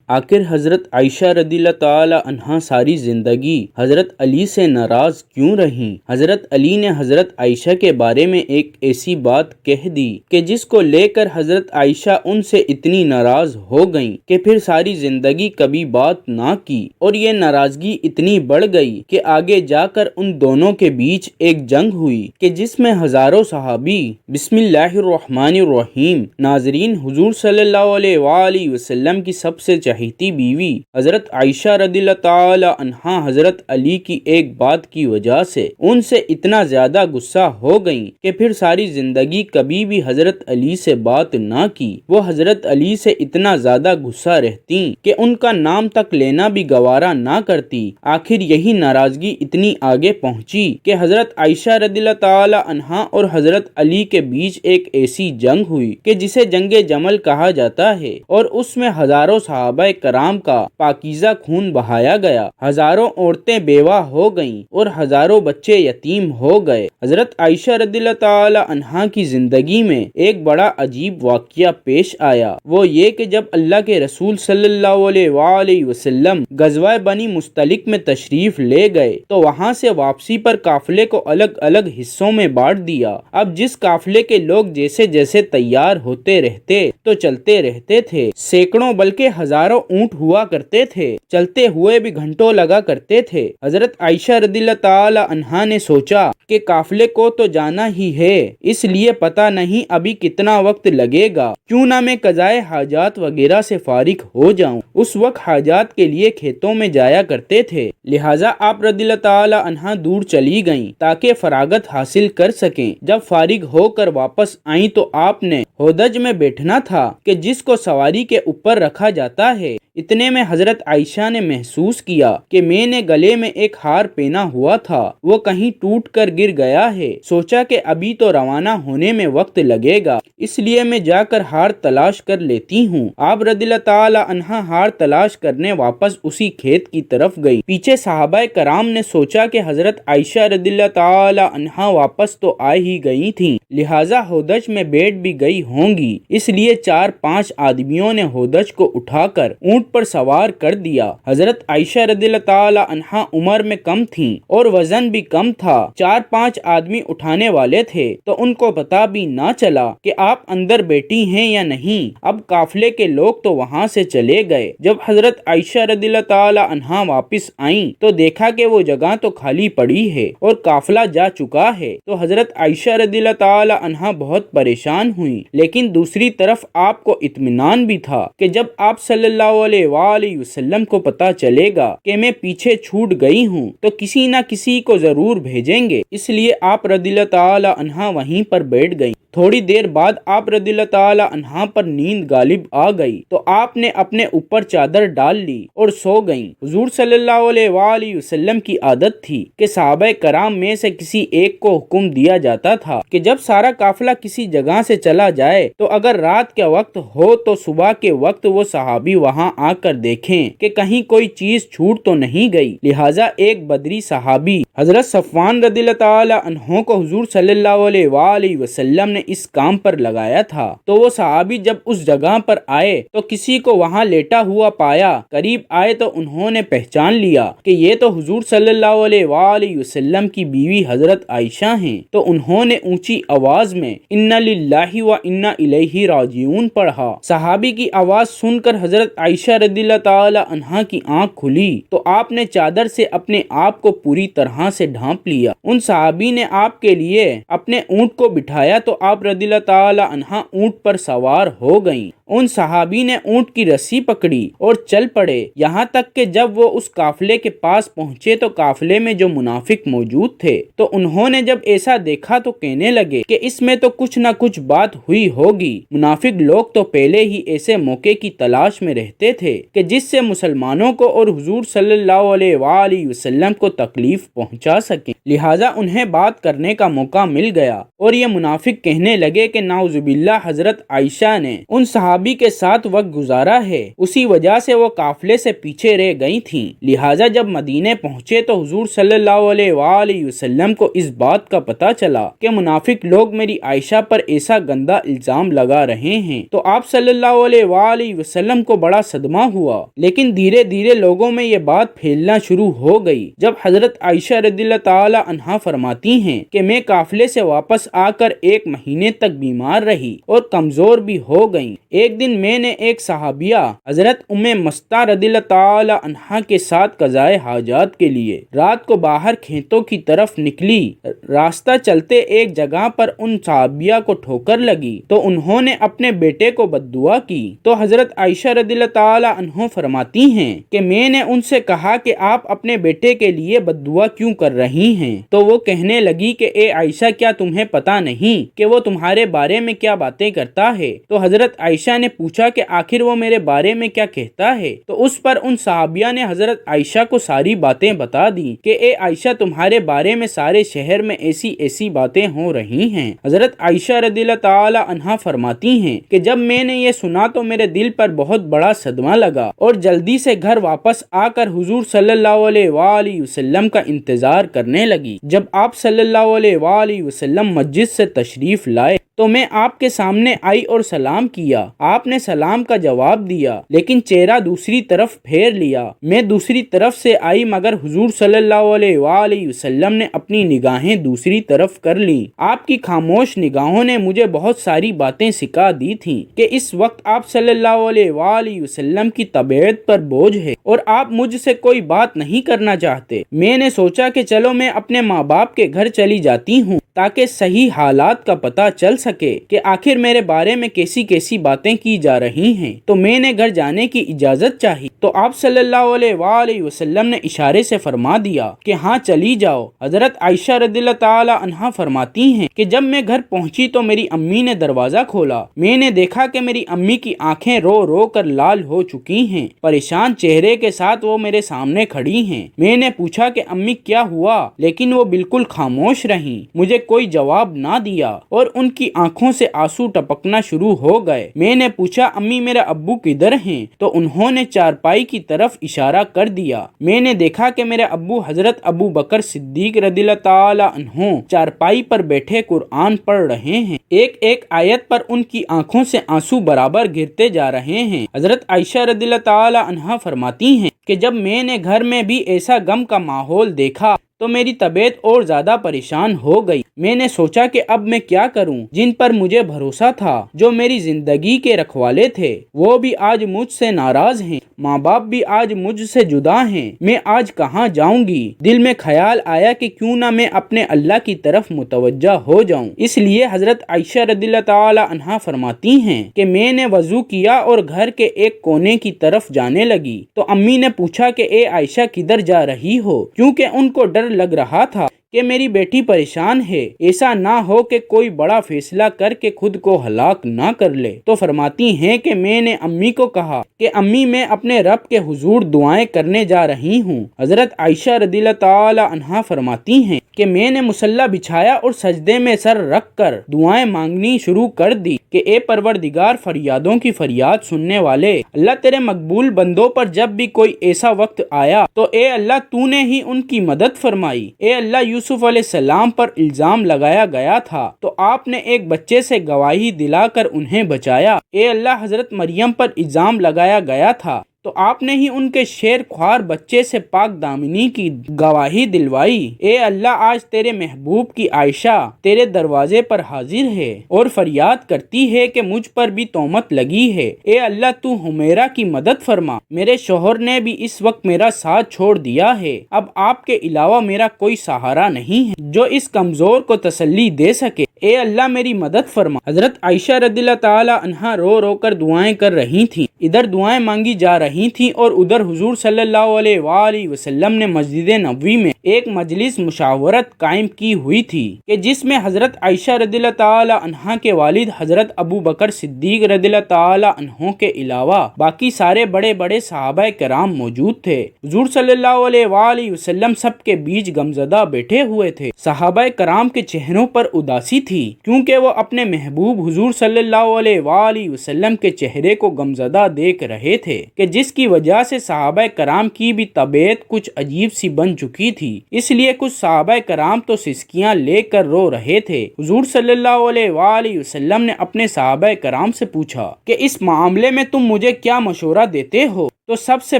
آخر حضرت عائشہ رضی اللہ تعالی عنہا ساری زندگی حضرت علی سے ناراض کیوں رہیں؟ حضرت علی نے حضرت عائشہ کے بارے میں ایک ایسی بات کہہ دی کہ جس کو لے کر حضرت عائشہ ان سے اتنی ناراض ہو گئیں کہ پھر ساری زندگی کبھی بات نہ کی، اور یہ ناراضگی اتنی بڑھ گئی کہ آگے جا کر ان دونوں کے بیچ ایک جنگ ہوئی کہ جس میں ہزاروں صحابی بسم اللہ الرحمن الرحیم۔ ناظرین، حضور صلی اللہ علیہ وآلہ وسلم کی سب سے چہیتی بیوی حضرت عائشہ رضی اللہ تعالی عنہا حضرت علی کی ایک بات کی وجہ سے ان سے اتنا زیادہ غصہ ہو گئیں کہ پھر ساری زندگی کبھی بھی حضرت علی سے بات نہ کی۔ وہ حضرت علی سے اتنا زیادہ غصہ رہتی کہ ان کا نام تک لینا بھی گوارا نہ کرتی۔ آخر یہی ناراضگی اتنی آگے پہنچی کہ حضرت عائشہ رضی اللہ تعالی عنہا اور حضرت علی کے بیچ ایک ایسی جنگ ہوئی کہ جسے جنگ جمل کہا جاتا ہے، اور اس میں ہزاروں صحابہ کرام کا پاکیزہ خون بہایا گیا، ہزاروں عورتیں بیوہ ہو گئیں اور ہزاروں بچے یتیم ہو گئے۔ حضرت عائشہ رضی اللہ تعالی عنہا کی زندگی میں ایک بڑا عجیب واقعہ پیش آیا، وہ یہ کہ جب اللہ کے رسول صلی اللہ علیہ وآلہ وسلم غزوہ بنی مستلق میں تشریف لے گئے تو وہاں سے واپسی پر قافلے کو الگ الگ حصوں میں بانٹ دیا۔ اب جس قافلے کے لوگ جیسے جیسے تیار ہوتے رہتے تو چلتے رہتے تھے، سینکڑوں بلکہ ہزاروں اونٹ ہوا کرتے تھے، چلتے ہوئے بھی گھنٹوں لگا کرتے تھے۔ حضرت عائشہ رضی اللہ تعالی عنہا نے سوچا کہ قافلے کو تو جانا ہی ہے، اس لیے پتہ نہیں ابھی کتنا وقت لگے گا، کیوں نہ میں قضائے حاجات وغیرہ سے فارغ ہو جاؤں۔ اس وقت حاجات کے لیے کھیتوں میں جایا کرتے تھے، لہٰذا آپ رضی اللہ تعالی عنہا دور چلی گئیں تاکہ فراغت حاصل کر سکیں۔ جب فارغ ہو کر واپس آئیں تو آپ نے ہودج میں بیٹھنا تھا کہ جس کو سواری کے اوپر رکھا جاتا ہے۔ اتنے میں حضرت عائشہ نے محسوس کیا کہ میں نے گلے میں ایک ہار پہنا ہوا تھا، وہ کہیں ٹوٹ کر گر گیا ہے۔ سوچا کہ ابھی تو روانہ ہونے میں وقت لگے گا، اس لیے میں جا کر ہار تلاش کر لیتی ہوں۔ آپ رضی اللہ تعالی عنہا ہار تلاش کرنے واپس اسی کھیت کی طرف گئی۔ پیچھے صحابہ کرام نے سوچا کہ حضرت عائشہ رضی اللہ تعالی عنہا واپس تو آ ہی گئی تھیں، لہٰذا ہودج میں بیٹھ بھی گئی ہوں گی، اس لیے 4-5 آدمیوں نے ہودج کو اٹھا کر اونٹ پر سوار کر دیا۔ حضرت عائشہ رضی اللہ تعالی عنہا عمر میں کم تھیں اور وزن بھی کم تھا، 4-5 آدمی اٹھانے والے تھے تو ان کو پتہ بھی نہ چلا کہ آپ اندر بیٹھی ہیں یا نہیں۔ اب قافلے کے لوگ تو وہاں سے چلے گئے۔ جب حضرت عائشہ رضی اللہ تعالی عنہا واپس آئیں تو دیکھا کہ وہ جگہ تو خالی پڑی ہے اور قافلہ جا چکا ہے، تو حضرت عائشہ رضی اللہ تعالی عنہا بہت پریشان ہوئیں، لیکن دوسری طرف آپ کو اطمینان بھی تھا کہ جب آپ صلی اللہ علیہ وآلہ وسلم کو پتہ چلے گا کہ میں پیچھے چھوٹ گئی ہوں تو کسی نہ کسی کو ضرور بھیجیں گے، اس لیے آپ رضی اللہ تعالی عنہا وہیں پر بیٹھ گئیں۔ تھوڑی دیر بعد آپ رضی اللہ تعالی عنہا پر نیند غالب آ گئی تو آپ نے اپنے اوپر چادر ڈال لی اور سو گئیں۔ حضور صلی اللہ علیہ وآلہ وسلم کی عادت تھی کہ صحابہ کرام میں سے کسی ایک کو حکم دیا جاتا تھا کہ جب سارا قافلہ کسی جگہ سے چلا جائے تو اگر رات کا وقت ہو تو صبح کے وقت وہ صحابی وہاں آ کر دیکھیں کہ کہیں کوئی چیز چھوٹ تو نہیں گئی۔ لہٰذا ایک بدری صحابی حضرت صفوان رضی اللہ تعالی عنہ کو حضور صلی اللہ علیہ وآلہ وسلم نے اس کام پر لگایا تھا، تو وہ صحابی جب اس جگہ پر آئے تو کسی کو وہاں لیٹا ہوا پایا۔ قریب آئے تو انہوں نے پہچان لیا کہ یہ تو حضور صلی اللہ علیہ وآلہ وسلم کی بیوی حضرت عائشہ ہیں، تو انہوں نے اونچی آواز میں انا للہ و انا الیہ راجعون پڑھا۔ صحابی کی آواز سن کر حضرت عائشہ رضی اللہ تعالی عنہا کی آنکھ کھلی تو آپ نے چادر سے اپنے آپ کو پوری طرح سے ڈھانپ لیا۔ ان صحابی نے آپ کے لیے اپنے اونٹ کو بٹھایا تو آپ رضی اللہ تعالی عنہا اونٹ پر سوار ہو گئیں۔ ان صحابی نے اونٹ کی رسی پکڑی اور چل پڑے، یہاں تک کہ جب وہ اس قافلے کے پاس پہنچے تو قافلے میں جو منافق موجود تھے تو انہوں نے جب ایسا دیکھا تو کہنے لگے کہ اس میں تو کچھ نہ کچھ بات ہوئی ہوگی۔ منافق لوگ تو پہلے ہی ایسے موقع کی تلاش میں رہتے تھے کہ جس سے مسلمانوں کو اور حضور صلی اللہ علیہ وآلہ وسلم کو تکلیف پہنچا سکیں، لہٰذا انہیں بات کرنے کا موقع مل گیا، اور یہ منافق کہنے لگے کہ نعوذ باللہ حضرت عائشہ نے ان صحابہ صحابی کے ساتھ وقت گزارا ہے، اسی وجہ سے وہ قافلے سے پیچھے رہ گئی تھیں۔ لہٰذا جب مدینے پہنچے تو حضور صلی اللہ علیہ وآلہ وسلم کو اس بات کا پتہ چلا کہ منافق لوگ میری عائشہ پر ایسا گندا الزام لگا رہے ہیں تو آپ صلی اللہ علیہ وآلہ وسلم کو بڑا صدمہ ہوا، لیکن دھیرے دھیرے لوگوں میں یہ بات پھیلنا شروع ہو گئی۔ جب حضرت عائشہ رضی اللہ تعالی عنہا فرماتی ہیں کہ میں قافلے سے واپس آ کر 1 مہینے تک بیمار رہی اور کمزور بھی ہو گئی۔ ایک دن میں نے ایک صحابیہ حضرت ام مستہ رضی اللہ تعالی عنہا کے ساتھ قضائے حاجات کے لیے رات کو باہر کھیتوں کی طرف نکلی۔ راستہ چلتے ایک جگہ پر ان صحابیہ کو ٹھوکر لگی تو انہوں نے اپنے بیٹے کو بد دعا کی، تو حضرت عائشہ رضی اللہ تعالی عنہ فرماتی ہیں کہ میں نے ان سے کہا کہ آپ اپنے بیٹے کے لیے بد دعا کیوں کر رہی ہیں؟ تو وہ کہنے لگی کہ اے عائشہ، کیا تمہیں پتہ نہیں کہ وہ تمہارے بارے میں کیا باتیں کرتا ہے؟ تو حضرت عائشہ نے پوچھا کہ آخر وہ میرے بارے میں کیا کہتا ہے؟ تو اس پر ان صحابیہ نے حضرت عائشہ کو ساری باتیں بتا دی کہ اے عائشہ، تمہارے بارے میں سارے شہر میں ایسی ایسی باتیں ہو رہی ہیں۔ حضرت عائشہ رضی اللہ تعالی عنہا فرماتی ہیں کہ جب میں نے یہ سنا تو میرے دل پر بہت بڑا صدمہ لگا اور جلدی سے گھر واپس آ کر حضور صلی اللہ علیہ وآلہ وسلم کا انتظار کرنے لگی۔ جب آپ صلی اللہ علیہ وآلہ وسلم مسجد سے تشریف لائے تو میں آپ کے سامنے آئی اور سلام کیا۔ آپ نے سلام کا جواب دیا لیکن چہرہ دوسری طرف پھیر لیا۔ میں دوسری طرف سے آئی مگر حضور صلی اللہ علیہ وآلہ وسلم نے اپنی نگاہیں دوسری طرف کر لیں۔ آپ کی خاموش نگاہوں نے مجھے بہت ساری باتیں سکھا دی تھیں کہ اس وقت آپ صلی اللہ علیہ وآلہ وسلم کی طبیعت پر بوجھ ہے اور آپ مجھ سے کوئی بات نہیں کرنا چاہتے۔ میں نے سوچا کہ چلو میں اپنے ماں باپ کے گھر چلی جاتی ہوں تاکہ صحیح حالات کا پتہ چل سکے کہ آخر میرے بارے میں کیسی کیسی باتیں کی جا رہی ہیں۔ تو میں نے گھر جانے کی اجازت چاہی تو آپ صلی اللہ علیہ وآلہ وسلم نے اشارے سے فرما دیا کہ ہاں چلی جاؤ۔ حضرت عائشہ رضی اللہ تعالی عنہا فرماتی ہیں کہ جب میں گھر پہنچی تو میری امی نے دروازہ کھولا۔ میں نے دیکھا کہ میری امی کی آنکھیں رو رو کر لال ہو چکی ہیں۔ پریشان چہرے کے ساتھ وہ میرے سامنے کھڑی ہیں۔ میں نے پوچھا کہ امی کیا ہوا، لیکن وہ بالکل خاموش رہیں، مجھے کوئی جواب نہ دیا اور ان کی آنکھوں سے آنسو ٹپکنا شروع ہو گئے۔ میں نے پوچھا امی میرے ابو کدھر ہیں؟ تو انہوں نے چارپائی کی طرف اشارہ کر دیا۔ میں نے دیکھا کہ میرے ابو حضرت ابو بکر صدیق رضی اللہ تعالی عنہ چارپائی پر بیٹھے قرآن پڑھ رہے ہیں۔ ایک ایک آیت پر ان کی آنکھوں سے آنسو برابر گرتے جا رہے ہیں۔ حضرت عائشہ رضی اللہ تعالی عنہا فرماتی ہیں کہ جب میں نے گھر میں بھی ایسا غم کا ماحول دیکھا تو میری طبیعت اور زیادہ پریشان ہو گئی۔ میں نے سوچا کہ اب میں کیا کروں؟ جن پر مجھے بھروسہ تھا، جو میری زندگی کے رکھوالے تھے، وہ بھی آج مجھ سے ناراض ہیں، ماں باپ بھی آج مجھ سے جدا ہیں، میں آج کہاں جاؤں گی؟ دل میں خیال آیا کہ کیوں نہ میں اپنے اللہ کی طرف متوجہ ہو جاؤں۔ اس لیے حضرت عائشہ رضی اللہ تعالی عنہا فرماتی ہیں کہ میں نے وضو کیا اور گھر کے ایک کونے کی طرف جانے لگی تو امی نے پوچھا کہ اے عائشہ کدھر جا رہی ہو؟ کیونکہ ان کو ڈر لگ رہا تھا کہ میری بیٹی پریشان ہے، ایسا نہ ہو کہ کوئی بڑا فیصلہ کر کے خود کو ہلاک نہ کر لے۔ تو فرماتی ہیں کہ میں نے امی کو کہا کہ امی میں اپنے رب کے حضور دعائیں کرنے جا رہی ہوں۔ حضرت عائشہ رضی اللہ تعالی عنہا فرماتی ہیں کہ میں نے مصلی بچھایا اور سجدے میں سر رکھ کر دعائیں مانگنی شروع کر دی کہ اے پروردگار، فریادوں کی فریاد سننے والے اللہ، تیرے مقبول بندوں پر جب بھی کوئی ایسا وقت آیا تو اے اللہ تو نے ہی ان کی مدد فرمائی۔ اے اللہ، یوسف علیہ السلام پر الزام لگایا گیا تھا تو آپ نے ایک بچے سے گواہی دلا کر انہیں بچایا۔ اے اللہ، حضرت مریم پر الزام لگایا گیا تھا تو آپ نے ہی ان کے شیر خوار بچے سے پاک دامنی کی گواہی دلوائی۔ اے اللہ، آج تیرے محبوب کی عائشہ تیرے دروازے پر حاضر ہے اور فریاد کرتی ہے کہ مجھ پر بھی تہمت لگی ہے۔ اے اللہ، تو حمیرہ کی مدد فرما، میرے شوہر نے بھی اس وقت میرا ساتھ چھوڑ دیا ہے، اب آپ کے علاوہ میرا کوئی سہارا نہیں ہے جو اس کمزور کو تسلی دے سکے۔ اے اللہ، میری مدد فرما۔ حضرت عائشہ رضی اللہ تعالی عنہا رو رو کر دعائیں کر رہی تھیں، ادھر دعائیں مانگی جا رہی تھیں اور ادھر حضور صلی اللہ علیہ وآلہ وسلم نے مسجد نبوی میں ایک مجلس مشاورت قائم کی ہوئی تھی کہ جس میں حضرت عائشہ رضی اللہ تعالی عنہا کے والد حضرت ابو بکر صدیق رضی اللہ تعالی عنہ کے علاوہ باقی سارے بڑے بڑے صحابہ کرام موجود تھے۔ حضور صلی اللہ علیہ وآلہ وسلم سب کے بیچ غمزدہ بیٹھے ہوئے تھے۔ صحابہ کرام کے چہروں پر اداسی تھی کیونکہ وہ اپنے محبوب حضور صلی اللہ علیہ وآلہ وسلم کے چہرے کو غمزدہ دیکھ رہے تھے کہ جس کی وجہ سے صحابہ کرام کی بھی طبیعت کچھ عجیب سی بن چکی تھی۔ اس لیے کچھ صحابہ کرام تو سسکیاں لے کر رو رہے تھے۔ حضور صلی اللہ علیہ وآلہ وسلم نے اپنے صحابہ کرام سے پوچھا کہ اس معاملے میں تم مجھے کیا مشورہ دیتے ہو؟ تو سب سے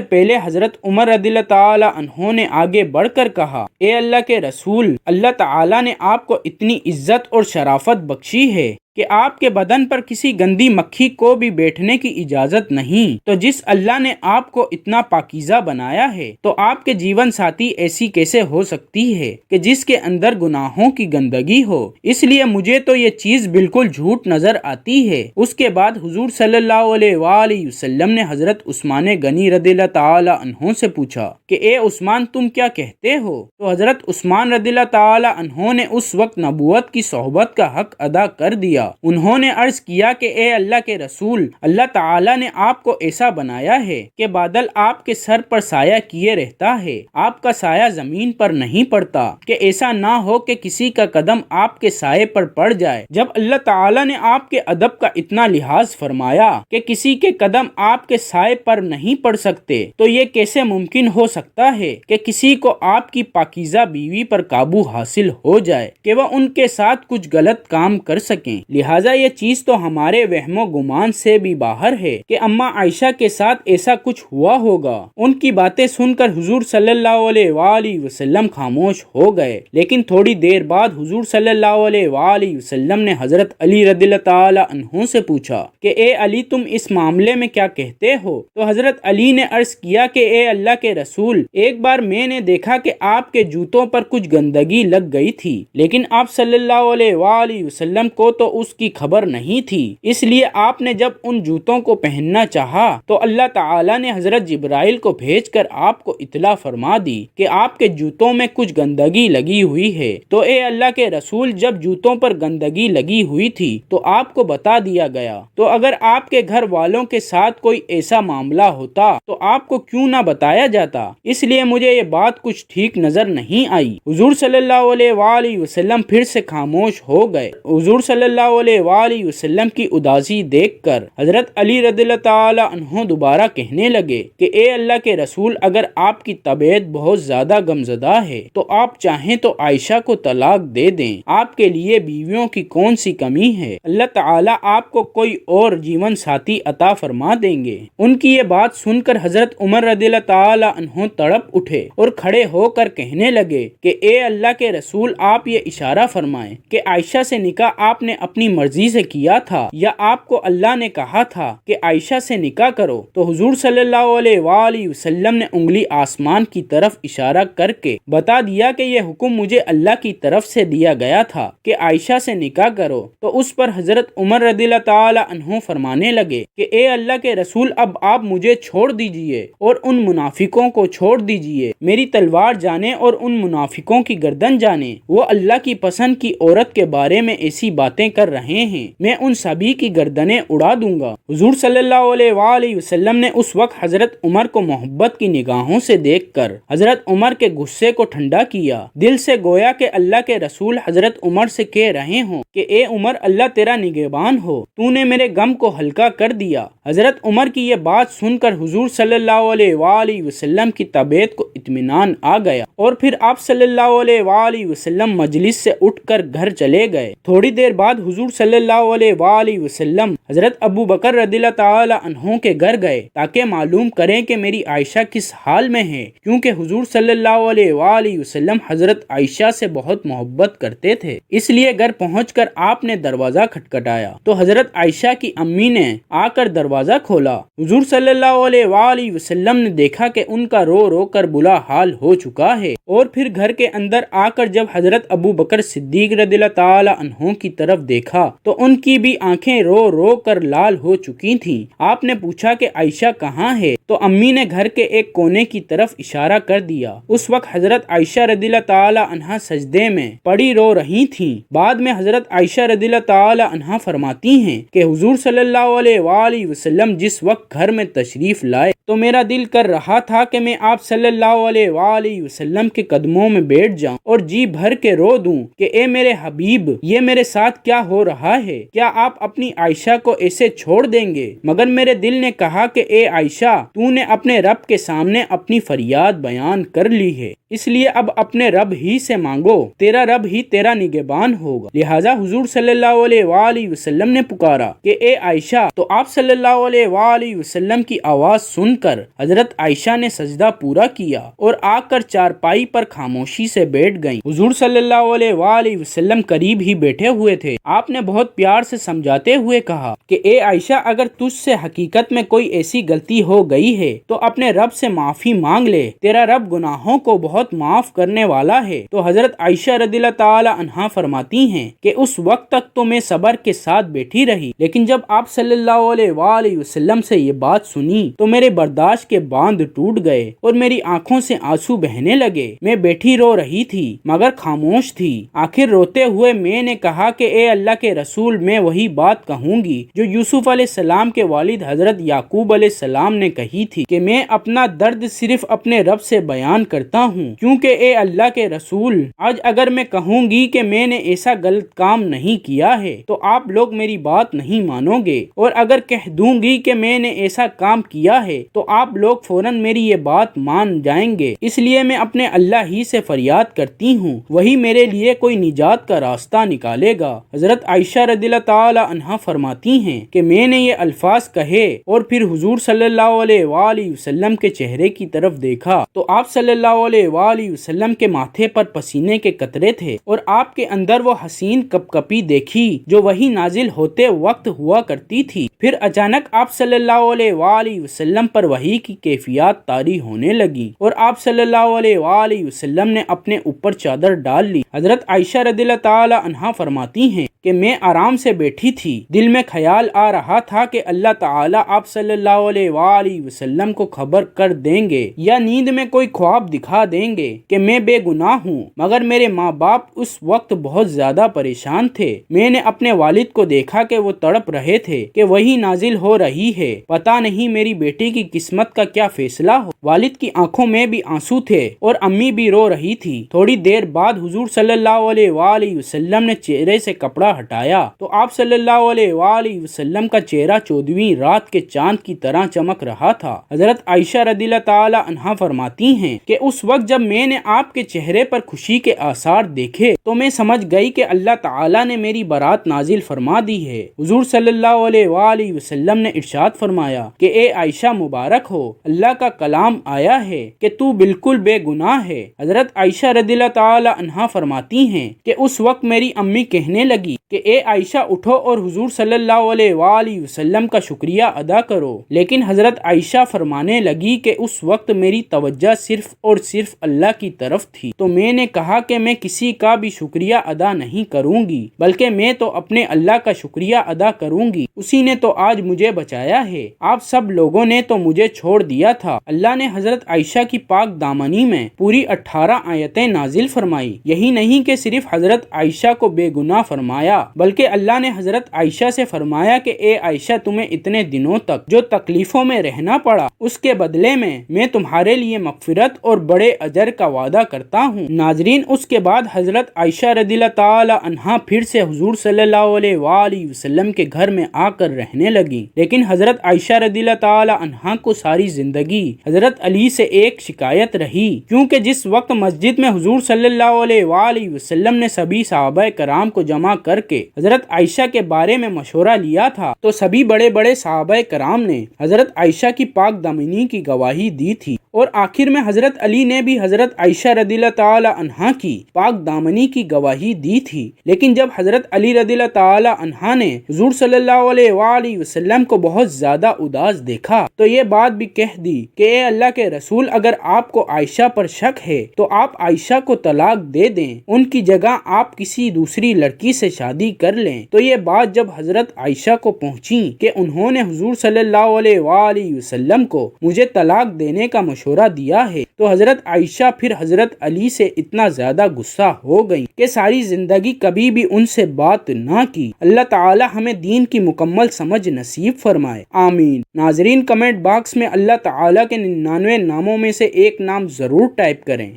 پہلے حضرت عمر رضی اللہ تعالی عنہ نے آگے بڑھ کر کہا، اے اللہ کے رسول، اللہ تعالی نے آپ کو اتنی عزت اور شرافت بخشی ہے کہ آپ کے بدن پر کسی گندی مکھی کو بھی بیٹھنے کی اجازت نہیں، تو جس اللہ نے آپ کو اتنا پاکیزہ بنایا ہے تو آپ کے جیون ساتھی ایسی کیسے ہو سکتی ہے کہ جس کے اندر گناہوں کی گندگی ہو؟ اس لیے مجھے تو یہ چیز بالکل جھوٹ نظر آتی ہے۔ اس کے بعد حضور صلی اللہ علیہ وآلہ وسلم نے حضرت عثمان غنی رضی اللہ تعالی عنہ سے پوچھا کہ اے عثمان، تم کیا کہتے ہو؟ تو حضرت عثمان رضی اللہ تعالی عنہ نے اس وقت نبوت کی صحبت کا حق ادا کر دیا۔ انہوں نے عرض کیا کہ اے اللہ کے رسول، اللہ تعالی نے آپ کو ایسا بنایا ہے کہ بادل آپ کے سر پر سایہ کیے رہتا ہے، آپ کا سایہ زمین پر نہیں پڑتا، کہ ایسا نہ ہو کہ کسی کا قدم آپ کے سائے پر پڑ جائے۔ جب اللہ تعالی نے آپ کے ادب کا اتنا لحاظ فرمایا کہ کسی کے قدم آپ کے سائے پر نہیں پڑ سکتے، تو یہ کیسے ممکن ہو سکتا ہے کہ کسی کو آپ کی پاکیزہ بیوی پر قابو حاصل ہو جائے کہ وہ ان کے ساتھ کچھ غلط کام کر سکیں؟ لہٰذا یہ چیز تو ہمارے وہم و گمان سے بھی باہر ہے کہ اماں عائشہ کے ساتھ ایسا کچھ ہوا ہوگا۔ ان کی باتیں سن کر حضور صلی اللہ علیہ وآلہ وسلم خاموش ہو گئے، لیکن تھوڑی دیر بعد حضور صلی اللہ علیہ وآلہ وسلم نے حضرت علی رضی اللہ تعالی عنہ سے پوچھا کہ اے علی، تم اس معاملے میں کیا کہتے ہو؟ تو حضرت علی نے عرض کیا کہ اے اللہ کے رسول، ایک بار میں نے دیکھا کہ آپ کے جوتوں پر کچھ گندگی لگ گئی تھی، لیکن آپ صلی اللہ علیہ وآلہ وسلم کو تو اس کی خبر نہیں تھی، اس لیے آپ نے جب ان جوتوں کو پہننا چاہا تو اللہ تعالی نے حضرت جبرائیل کو بھیج کر آپ کو اطلاع فرما دی کہ آپ کے جوتوں میں کچھ گندگی لگی ہوئی ہے۔ تو اے اللہ کے رسول، جب جوتوں پر گندگی لگی ہوئی تھی تو آپ کو بتا دیا گیا، تو اگر آپ کے گھر والوں کے ساتھ کوئی ایسا معاملہ ہوتا تو آپ کو کیوں نہ بتایا جاتا؟ اس لیے مجھے یہ بات کچھ ٹھیک نظر نہیں آئی۔ حضور صلی اللہ علیہ وآلہ وسلم پھر سے خاموش ہو گئے۔ حضور صلی اللہ علیہ وآلہ وسلم کی اداسی دیکھ کر حضرت علی رضی اللہ تعالی عنہ دوبارہ کہنے لگے کہ اے اللہ کے رسول، اگر آپ کی طبیعت بہت زیادہ غمزدہ ہے تو آپ چاہیں تو عائشہ کو طلاق دے دیں، آپ کے لیے بیویوں کی کون سی کمی ہے؟ اللہ تعالی آپ کو کوئی اور جیون ساتھی عطا فرما دیں گے۔ ان کی یہ بات سن کر حضرت عمر رضی اللہ تعالی عنہ تڑپ اٹھے اور کھڑے ہو کر کہنے لگے کہ اے اللہ کے رسول، آپ یہ اشارہ فرمائیں کہ عائشہ سے نکاح آپ نے اپنی مرضی سے کیا تھا یا آپ کو اللہ نے کہا تھا کہ عائشہ سے نکاح کرو؟ تو حضور صلی اللہ علیہ وآلہ وسلم نے انگلی آسمان کی طرف اشارہ کر کے بتا دیا کہ یہ حکم مجھے اللہ کی طرف سے دیا گیا تھا کہ عائشہ سے نکاح کرو۔ تو اس پر حضرت عمر رضی اللہ تعالی عنہ فرمانے لگے کہ اے اللہ کے رسول، اب آپ مجھے چھوڑ دیجئے اور ان منافقوں کو چھوڑ دیجئے، میری تلوار جانے اور ان منافقوں کی گردن جانے۔ وہ اللہ کی پسند کی عورت کے بارے میں ایسی باتیں کر رہے ہیں، میں ان سبھی کی گردنیں اڑا دوں گا۔ حضور صلی اللہ علیہ وآلہ وسلم نے اس وقت حضرت عمر کو محبت کی نگاہوں سے دیکھ کر حضرت عمر کے غصے کو ٹھنڈا کیا، دل سے گویا کہ اللہ کے رسول حضرت عمر سے کہہ رہے ہوں کہ اے عمر، اللہ تیرا نگہبان ہو، تو نے میرے غم کو ہلکا کر دیا۔ حضرت عمر کی یہ بات سن کر حضور صلی اللہ علیہ وآلہ وسلم کی طبیعت کو اطمینان آ گیا اور پھر آپ صلی اللہ علیہ وآلہ وسلم مجلس سے اٹھ کر گھر چلے گئے۔ تھوڑی دیر بعد حضور صلی اللہ علیہ وآلہ وسلم حضرت ابو بکر رضی اللہ تعالی عنہ کے گھر گئے تاکہ معلوم کریں کہ میری عائشہ کس حال میں ہے، کیونکہ حضور صلی اللہ علیہ وآلہ وسلم حضرت عائشہ سے بہت محبت کرتے تھے۔ اس لیے گھر پہنچ کر آپ نے دروازہ کھٹکھٹایا تو حضرت عائشہ کی امی نے آ کر دروازہ کھولا۔ حضور صلی اللہ علیہ وآلہ وسلم نے دیکھا کہ ان کا رو رو کر بلا حال ہو چکا ہے، اور پھر گھر کے اندر آ کر جب حضرت ابو بکر صدیق رضی اللہ تعالی عنہ کی طرف دیکھا تو ان کی بھی آنکھیں رو رو کر لال ہو چکی تھیں۔ آپ نے پوچھا کہ عائشہ کہاں ہے؟ تو امی نے گھر کے ایک کونے کی طرف اشارہ کر دیا۔ اس وقت حضرت عائشہ رضی اللہ تعالی عنہا سجدے میں پڑی رو رہی تھیں۔ بعد میں حضرت عائشہ رضی اللہ تعالی عنہا فرماتی ہیں کہ حضور صلی اللہ علیہ وآلہ وسلم جس وقت گھر میں تشریف لائے تو میرا دل کر رہا تھا کہ میں آپ صلی اللہ اللہ علیہ وآلہ وسلم کے قدموں میں بیٹھ جاؤں اور جی بھر کے رو دوں کہ اے میرے حبیب، یہ میرے ساتھ کیا ہو رہا ہے؟ کیا آپ اپنی عائشہ کو ایسے چھوڑ دیں گے؟ مگر میرے دل نے کہا کہ اے عائشہ، تو نے اپنے رب کے سامنے اپنی فریاد بیان کر لی ہے، اس لیے اب اپنے رب ہی سے مانگو، تیرا رب ہی تیرا نگہبان ہوگا۔ لہٰذا حضور صلی اللہ علیہ وآلہ وسلم نے پکارا کہ اے عائشہ، تو آپ صلی اللہ علیہ وآلہ وسلم کی آواز سن کر حضرت عائشہ نے سجدہ پورا کیا اور آ کر چارپائی پر خاموشی سے بیٹھ گئیں۔ حضور صلی اللہ علیہ وآلہ وسلم قریب ہی بیٹھے ہوئے تھے۔ آپ نے بہت پیار سے سمجھاتے ہوئے کہا کہ اے عائشہ، اگر تجھ سے حقیقت میں کوئی ایسی غلطی ہو گئی ہے تو اپنے رب سے معافی مانگ لے، تیرا رب گناہوں کو بہت معاف کرنے والا ہے۔ تو حضرت عائشہ رضی اللہ تعالی عنہا فرماتی ہیں کہ اس وقت تک تو میں صبر کے ساتھ بیٹھی رہی، لیکن جب آپ صلی اللہ علیہ وآلہ وسلم سے یہ بات سنی تو میرے برداشت کے باندھ ٹوٹ گئے اور میری آنکھوں سے آنسو بہنے لگے۔ میں بیٹھی رو رہی تھی مگر خاموش تھی۔ آخر روتے ہوئے میں نے کہا کہ اے اللہ کے رسول، میں وہی بات کہوں گی جو یوسف علیہ السلام کے والد حضرت یعقوب علیہ السلام نے کہی تھی کہ میں اپنا درد صرف اپنے رب سے بیان کرتا ہوں، کیونکہ اے اللہ کے رسول، آج اگر میں کہوں گی کہ میں نے ایسا غلط کام نہیں کیا ہے تو آپ لوگ میری بات نہیں مانو گے، اور اگر کہہ دوں گی کہ میں نے ایسا کام کیا ہے تو آپ لوگ فوراً میری یہ بات مان جائیں گے۔ اس لیے میں اپنے اللہ ہی سے فریاد کرتی ہوں، وہی میرے لیے کوئی نجات کا راستہ نکالے گا۔ حضرت عائشہ رضی اللہ تعالی عنہا فرماتی ہیں کہ میں نے یہ الفاظ کہے اور پھر حضور صلی اللہ علیہ وآلہ وسلم کے چہرے کی طرف دیکھا تو آپ صلی اللہ علیہ وآلہ وسلم کے ماتھے پر پسینے کے قطرے تھے اور آپ کے اندر وہ حسین کپکپی دیکھی جو وہی نازل ہوتے وقت ہوا کرتی تھی۔ پھر اچانک آپ صلی اللہ علیہ وآلہ وسلم پر وحی کی کیفیات طاری ہونے لگی اور آپ صلی اللہ علیہ وآلہ وسلم نے اپنے اوپر چادر ڈال لی۔ حضرت عائشہ رضی اللہ تعالی عنہا فرماتی ہیں کہ میں آرام سے بیٹھی تھی، دل میں خیال آ رہا تھا کہ اللہ تعالیٰ آپ صلی اللہ علیہ وآلہ وسلم کو خبر کر دیں گے یا نیند میں کوئی خواب دکھا دیں گے کہ میں بے گناہ ہوں، مگر میرے ماں باپ اس وقت بہت زیادہ پریشان تھے۔ میں نے اپنے والد کو دیکھا کہ وہ تڑپ رہے تھے کہ وہی نازل ہو رہی ہے، پتہ نہیں میری بیٹی کی قسمت کا کیا فیصلہ ہو۔ والد کی آنکھوں میں بھی آنسو تھے اور امی بھی رو رہی تھی۔ تھوڑی دیر بعد حضور صلی اللہ علیہ وآلہ وسلم نے چہرے سے کپڑا ہٹایا تو آپ صلی اللہ علیہ وآلہ وسلم کا چہرہ 14ویں رات کے چاند کی طرح چمک رہا تھا۔ حضرت عائشہ رضی اللہ تعالی عنہا فرماتی ہیں کہ اس وقت جب میں نے آپ کے چہرے پر خوشی کے آثار دیکھے تو میں سمجھ گئی کہ اللہ تعالی نے میری برات نازل فرما دی ہے۔ حضور صلی اللہ علیہ وآلہ وسلم نے ارشاد فرمایا کہ اے عائشہ مبارک ہو، اللہ کا کلام آیا ہے کہ تو بالکل بے گناہ ہے۔ حضرت عائشہ رضی اللہ تعالی عنہا فرماتی ہیں کہ اس وقت میری امی کہنے لگی کہ اے عائشہ اٹھو اور حضور صلی اللہ علیہ وآلہ وسلم کا شکریہ ادا کرو، لیکن حضرت عائشہ فرمانے لگی کہ اس وقت میری توجہ صرف اور صرف اللہ کی طرف تھی، تو میں نے کہا کہ میں کسی کا بھی شکریہ ادا نہیں کروں گی، بلکہ میں تو اپنے اللہ کا شکریہ ادا کروں گی، اسی نے تو آج مجھے بچایا ہے، آپ سب لوگوں نے تو مجھے چھوڑ دیا تھا۔ اللہ نے حضرت عائشہ کی پاک دامنی میں پوری 18 آیتیں نازل فرمائی۔ یہی نہیں کہ صرف حضرت عائشہ کو بے گناہ فرمایا، بلکہ اللہ نے حضرت عائشہ سے فرمایا کہ اے عائشہ، تمہیں اتنے دنوں تک جو تکلیفوں میں رہنا پڑا، اس کے بدلے میں تمہارے لیے مغفرت اور بڑے اجر کا وعدہ کرتا ہوں۔ ناظرین، اس کے بعد حضرت عائشہ رضی اللہ تعالی عنہا پھر سے حضور صلی اللہ علیہ وآلہ وسلم کے گھر میں آ کر رہنے لگی، لیکن حضرت عائشہ رضی اللہ تعالی عنہا کو ساری زندگی حضرت علی سے ایک شکایت رہی، کیونکہ جس وقت مسجد میں حضور صلی اللہ علیہ وآلہ وسلم نے سبھی صحابہ کرام کو جمع کر کے حضرت عائشہ کے بارے میں مشورہ لیا تھا تو سبھی بڑے بڑے صحابہ کرام نے حضرت عائشہ کی پاک دامنی کی گواہی دی تھی، اور آخر میں حضرت علی نے بھی حضرت عائشہ رضی اللہ تعالی عنہا کی پاک دامنی کی گواہی دی تھی۔ لیکن جب حضرت علی رضی اللہ تعالی عنہا نے حضور صلی اللہ علیہ وآلہ وسلم کو بہت زیادہ اداس دیکھا تو یہ بات بھی کہہ دی کہ اے اللہ کے رسول، اگر آپ کو عائشہ پر شک ہے تو آپ عائشہ کو طلاق دے دیں، ان کی جگہ آپ کسی دوسری لڑکی سے شادی کر لیں۔ تو یہ بات جب حضرت عائشہ کو پہنچی کہ انہوں نے حضور صلی اللہ علیہ وآلہ وسلم کو مجھے طلاق دینے کا مشورہ دیا ہے تو حضرت عائشہ پھر حضرت علی سے اتنا زیادہ غصہ ہو گئی کہ ساری زندگی کبھی بھی ان سے بات نہ کی۔ اللہ تعالی ہمیں دین کی مکمل سمجھ نصیب فرمائے، آمین۔ ناظرین، کمنٹ باکس میں اللہ تعالی کے 99 ناموں میں سے ایک نام ضرور ٹائپ کریں۔